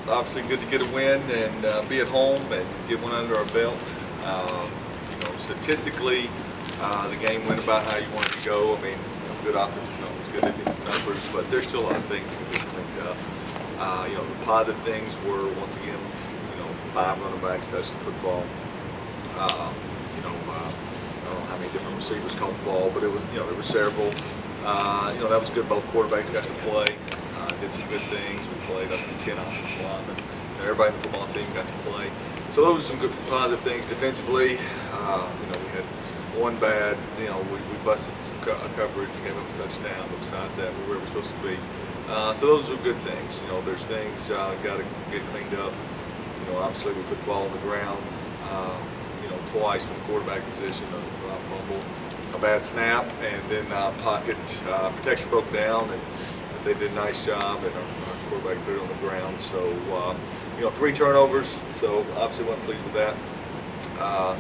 obviously good to get a win and be at home and get one under our belt. Statistically, the game went about how you wanted to go. I mean, good offensive numbers, good defensive numbers, but there's still a lot of things that can be cleaned up. The positive things were, once again, 5 running backs touched the football. I don't know how many different receivers caught the ball, but it was, there were several. That was good. Both quarterbacks got to play. Did some good things. We played up to 10 offensive linemen. Everybody in the football team got to play. So those are some good positive things defensively. We had one bad. We busted some coverage and gave up a touchdown. But besides that, we were where we were supposed to be. So those are good things. There's things got to get cleaned up. Obviously we put the ball on the ground. Twice from quarterback position, a fumble, a bad snap, and then pocket protection broke down, and they did a nice job, and our quarterback put it on the ground. So, 3 turnovers, so obviously wasn't pleased with that.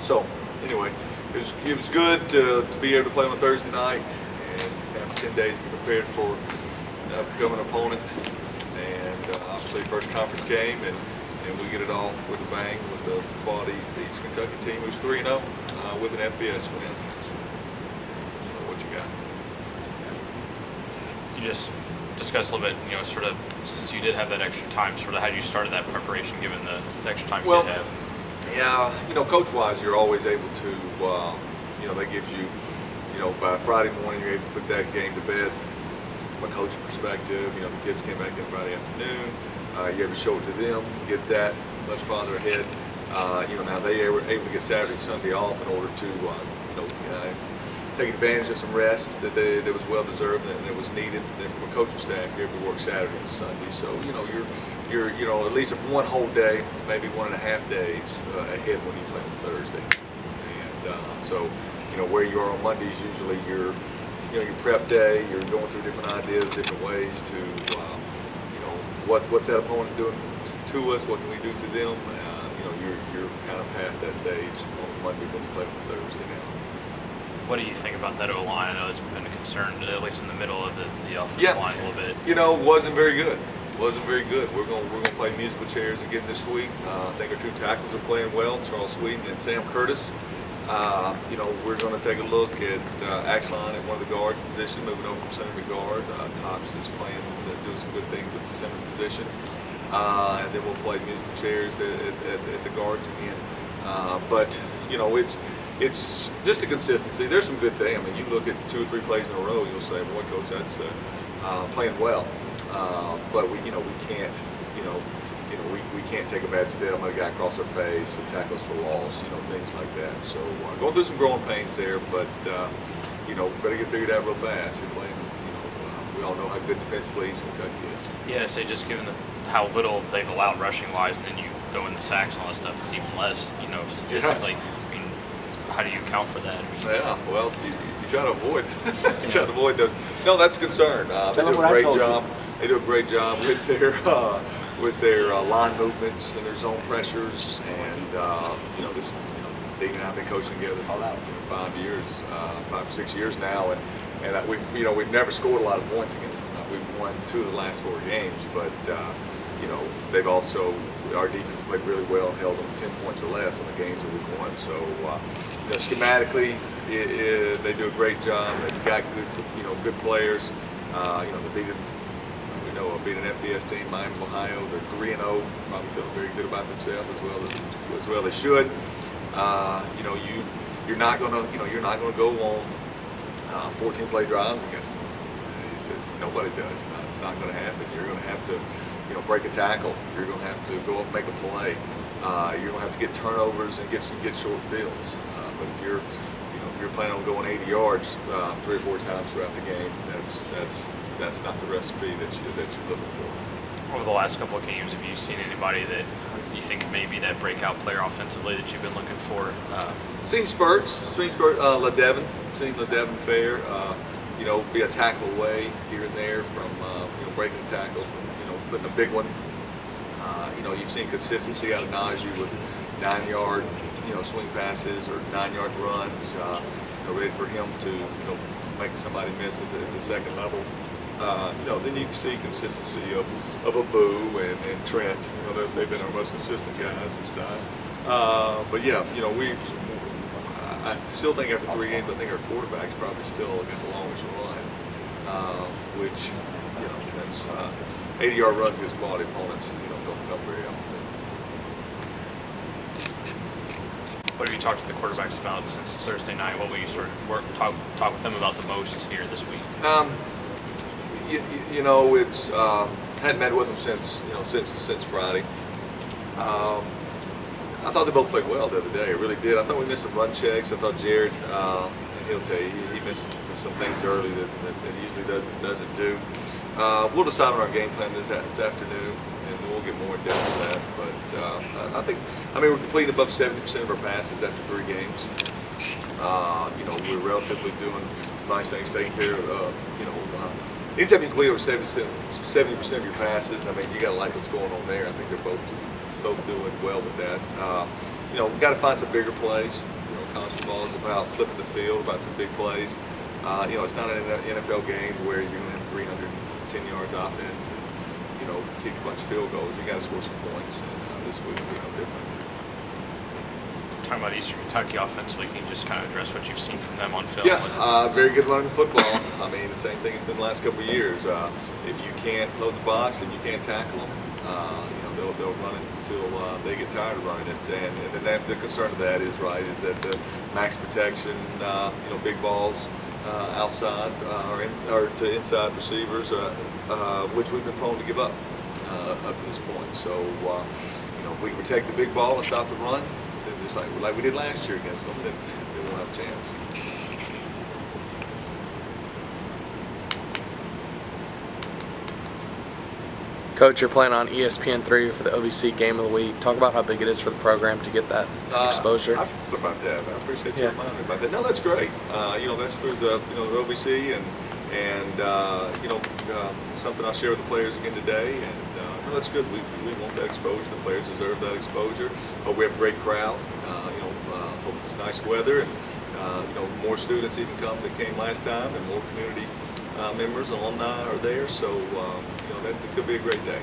So, anyway, it was good to be able to play on a Thursday night and have 10 days to get prepared for an upcoming opponent, and obviously first conference game, and we get it off with a bang with the quality East Kentucky team who's 3-0 with an FBS win. So what you got? You just discussed a little bit, sort of, since you did have that extra time, sort of how you started that preparation given the extra time you did have. Yeah, coach-wise, you're always able to, that gives you, by Friday morning, you're able to put that game to bed. From a coaching perspective, the kids came back in Friday afternoon. You have to show it to them, get that much farther ahead. Now they were able to get Saturday and Sunday off in order to, take advantage of some rest that was well deserved and that was needed. Then from a coaching staff, you're able to work Saturday and Sunday. So you're at least one whole day, maybe 1.5 days ahead when you play on Thursday. And so where you are on Monday is usually your prep day. You're going through different ideas, different ways to. What's that opponent doing to us? What can we do to them? You're kind of past that stage on Monday when we play on Thursday now. What do you think about that O-line? I know it's been a concern, at least in the middle of the offensive line a little bit. Wasn't very good. Wasn't very good. We're going to play musical chairs again this week. I think our 2 tackles are playing well, Charles Sweeten and Sam Curtis. We're going to take a look at Axline at one of the guard position, moving over from center to guard. Tops is playing, doing some good things at the center position. And then we'll play musical chairs at the guards again. But it's just the consistency. There's some good things. I mean, you look at 2 or 3 plays in a row, you'll say, boy, coach, that's playing well. But we can't, we can't take a bad step, let a guy cross our face, and tackle us for loss, things like that. So going through some growing pains there, but better get figured out real fast. You're playing, we all know how good defensively East Kentucky is. Yeah, say just given how little they've allowed rushing wise, and then you go in the sacks and all that stuff, it's even less, statistically. Yeah. I mean, how do you account for that? Yeah, well, you try to avoid, you try to avoid those. No, that's a concern. They do a great job. They do a great job with their line movements and their zone pressures, and this Dean and I have been coaching together for 5 years, 5 or 6 years now, and we've never scored a lot of points against them. We've won 2 of the last 4 games, but they've also, our defense played really well, held them 10 points or less in the games that we've won. So schematically, they do a great job. They've got good players. They beat an FBS team, Miami, Ohio. They're 3-0. Probably feeling very good about themselves as well they should. You're not gonna go on 14-play drives against them. Nobody does. It's not going to happen. You're going to have to, break a tackle. You're going to have to go up and make a play. You're going to have to get turnovers and get short fields. But if you're planning on going 80 yards 3 or 4 times throughout the game, that's not the recipe that you're looking for. Over the last couple of games, have you seen anybody that you think may be that breakout player offensively that you've been looking for? Seen spurts. LaDevin. Seen LaDevin Fair. Be a tackle away here and there from breaking a tackle, from putting a big one. You've seen consistency out of Najee with 9-yard swing passes or 9-yard runs. Ready for him to make somebody miss at the second level. then you can see consistency of Abu and Trent. They've been our most consistent guys inside. But yeah, I still think after 3 games, I think our quarterback's probably still got the longest run, which that's 80-yard runs against quality opponents. Don't come very often. What have you talked to the quarterbacks about since Thursday night? What will you sort of talk with them about the most here this week? It's hadn't met with them since Friday. I thought they both played well the other day. I really did. I thought we missed some run checks. I thought Jared, and he'll tell you, he missed some things early that he usually doesn't do. We'll decide on our game plan this afternoon, and we'll get more in depth to that. But I think we're completing above 70% of our passes after 3 games. We're relatively doing some nice things, taking care of, anytime you complete over 70% of your passes, you got to like what's going on there. I think they're both doing well with that. We've got to find some bigger plays. College football is about flipping the field, about some big plays. It's not an NFL game where you're going to have 310 yards offense and kick a bunch of field goals. You got to score some points, and this week will be no different. Talking about Eastern Kentucky offensively, can you just kind of address what you've seen from them on film? Yeah, very good running football. The same thing it's been the last couple of years. If you can't load the box and you can't tackle them, they'll run it until they get tired of running it. And then the concern of that is that the max protection, big balls outside or to inside receivers, which we've been prone to give up to this point. So, if we can protect the big ball and stop the run, then just like we did last year against them, then we'll have a chance. Coach, you're playing on ESPN3 for the OVC Game of the Week. Talk about how big it is for the program to get that exposure. I forgot about that. I appreciate you reminding me about that. No, that's great. That's through the the OVC and something I'll share with the players again today. And that's good. We want that exposure. The players deserve that exposure. Hope we have a great crowd. Hope it's nice weather and more students even come that came last time, and more community members, alumni are there. So that could be a great day.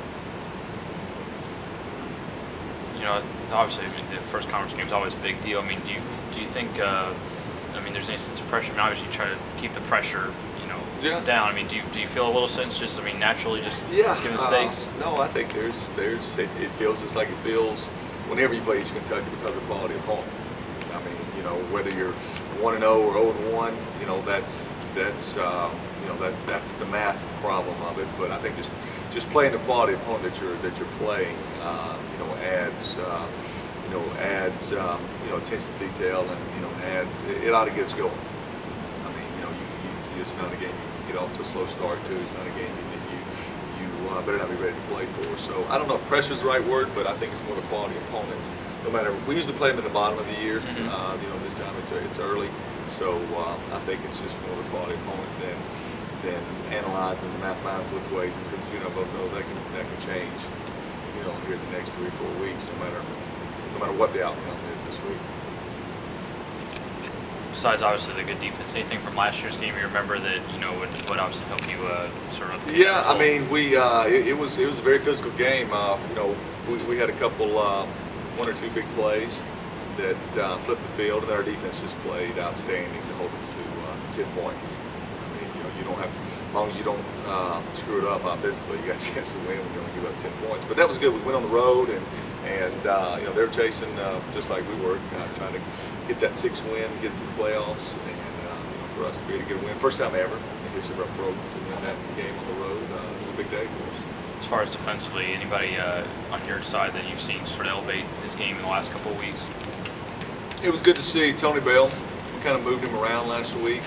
Obviously, the first conference game is always a big deal. Do you think? There's any sense of pressure. Obviously, you try to keep the pressure, down. Do you feel a little sense just, naturally, just given the stakes? No, I think it feels just like it feels whenever you play East Kentucky because of quality opponent. Whether you're 1-0 or 0-1, that's the math problem of it. But I think just playing the quality opponent that you're playing, adds attention to detail, and adds it ought to get us going. It's not a game you get off to a slow start to. It's not a game that you better not be ready to play for. So I don't know if pressure is the right word, but I think it's more the quality opponent. No matter, we usually play them in the bottom of the year. This time it's early, so I think it's just more the quality opponent than analyzing the mathematical equations, because both know that can change. Here in the next 3 or 4 weeks, no matter what the outcome is this week. Besides obviously the good defense, anything from last year's game you remember that would obviously help you sort of? Yeah, it was a very physical game. We had a couple, 1 or 2 big plays that flipped the field, and our defense just played outstanding to hold it to 10 points. You don't have to, as long as you don't screw it up offensively, you got a chance to win when you only give up 10 points. But that was good. We went on the road, and they were chasing just like we were, trying to get that 6th win, get to the playoffs, and for us to be able to get a win, first time ever in the history of our program to win that game on the road, it was a big day for us. As far as defensively, anybody on your side that you've seen sort of elevate his game in the last couple of weeks? It was good to see Tony Bell. We kind of moved him around last week,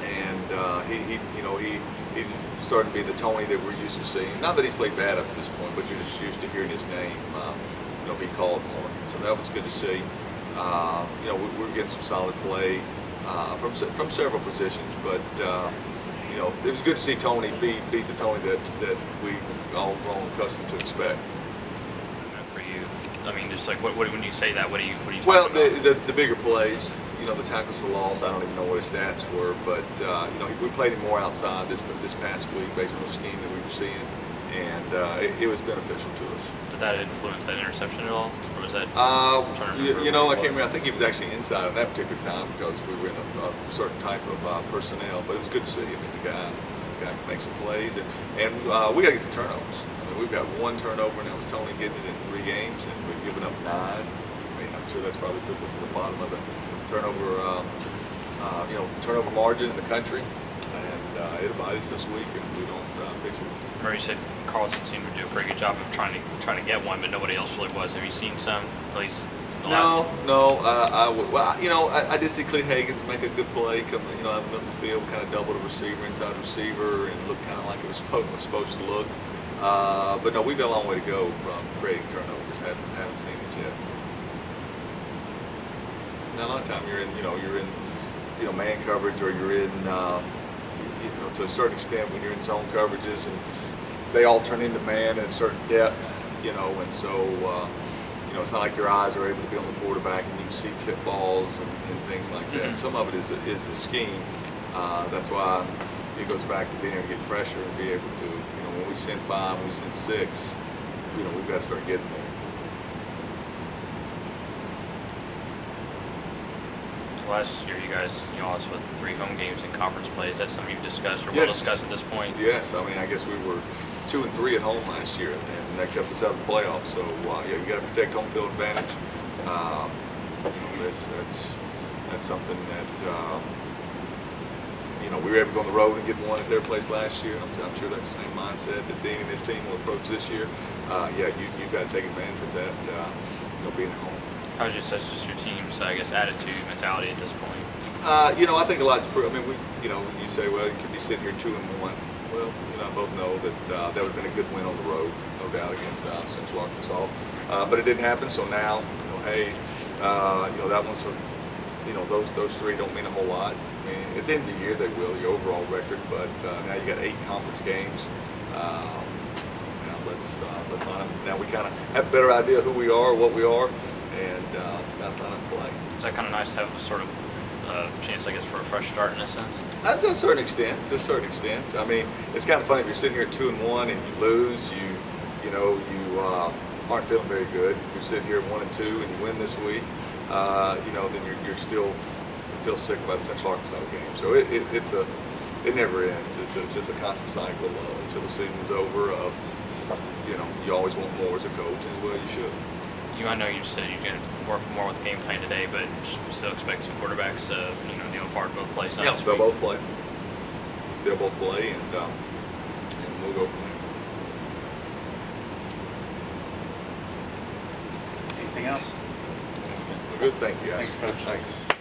and he started to be the Tony that we're used to seeing. Not that he's played bad up to this point, but you're just used to hearing his name be called more. So that was good to see. We're getting some solid play from several positions, but it was good to see Tony beat the Tony that we all grown accustomed to expect. For you, just like when you say that, what do you? Well, the bigger plays. the tackles for loss. I don't even know what his stats were, but we played him more outside this past week based on the scheme that we were seeing, and it was beneficial to us. Did that influence that interception at all, or was that? I can't remember. I think he was actually inside at that particular time because we were in a certain type of personnel. But it was good to see. I mean, the guy can make some plays, and we got to get some turnovers. I mean, we've got one turnover, and that was Tony getting it in 3 games, and we've given up 9. I mean, I'm sure that's probably puts us at the bottom of the turnover, turnover margin in the country, and it'll bite us this week if we don't fix it. Remember you said Carlson seemed to do a pretty good job of trying to get one, but nobody else really was. Have you seen some, at least? No. I did see Clee Higgins make a good play, come out of the middle of the field, kind of double the receiver, inside receiver, and looked kind of like it was supposed to look. But no, we've got a long way to go from creating turnovers. Haven't seen it yet. Now, a lot of time you're in man coverage, or you're in to a certain extent when you're in zone coverages, and they all turn into man at a certain depth, and so it's not like your eyes are able to be on the quarterback and you can see tip balls and things like that. Mm-hmm. Some of it is the scheme. That's why it goes back to being able to get pressure and be able to, when we send 5, when we send 6, we've got to start getting there. Last year, you guys, also with 3 home games in conference play. Is that something you've discussed or will Yes. discuss at this point? Yes, I mean, I guess we were 2 and 3 at home last year, and that kept us out of the playoffs. So you got to protect home field advantage. That's something that we were able to go on the road and get one at their place last year. I'm sure that's the same mindset that Dean and his team will approach this year. You've got to take advantage of that. Being at home. How's just your team's, I guess, attitude, mentality at this point? I think a lot to prove. I mean, you say, well, you could be sitting here 2 and 1. Well, I both know that that would have been a good win on the road, no doubt, against Central Arkansas. But it didn't happen. So now, hey, that one's for, those 3 don't mean a whole lot. I mean, at the end of the year, they will, your overall record. But now you got 8 conference games. Let's line up. Now we kind of have a better idea who we are, what we are, and that's not in play. Is that kind of nice to have a sort of chance, I guess, for a fresh start in a sense? To a certain extent. I mean, it's kind of funny if you're sitting here at 2 and 1 and you lose, you aren't feeling very good. If you're sitting here at 1 and 2 and you win this week, then you're still feel sick about the Central Arkansas game. So it never ends. It's just a constant cycle until the season's over. Of you always want more as a coach, as well you should. I know you said you're going to work more with the game plan today, but still expect some quarterbacks, Neil and Fard both play. Yeah, they'll both play. They'll both play, and we'll go from there. Anything else? We're good. Thank you, guys. Thanks, Coach. Thanks.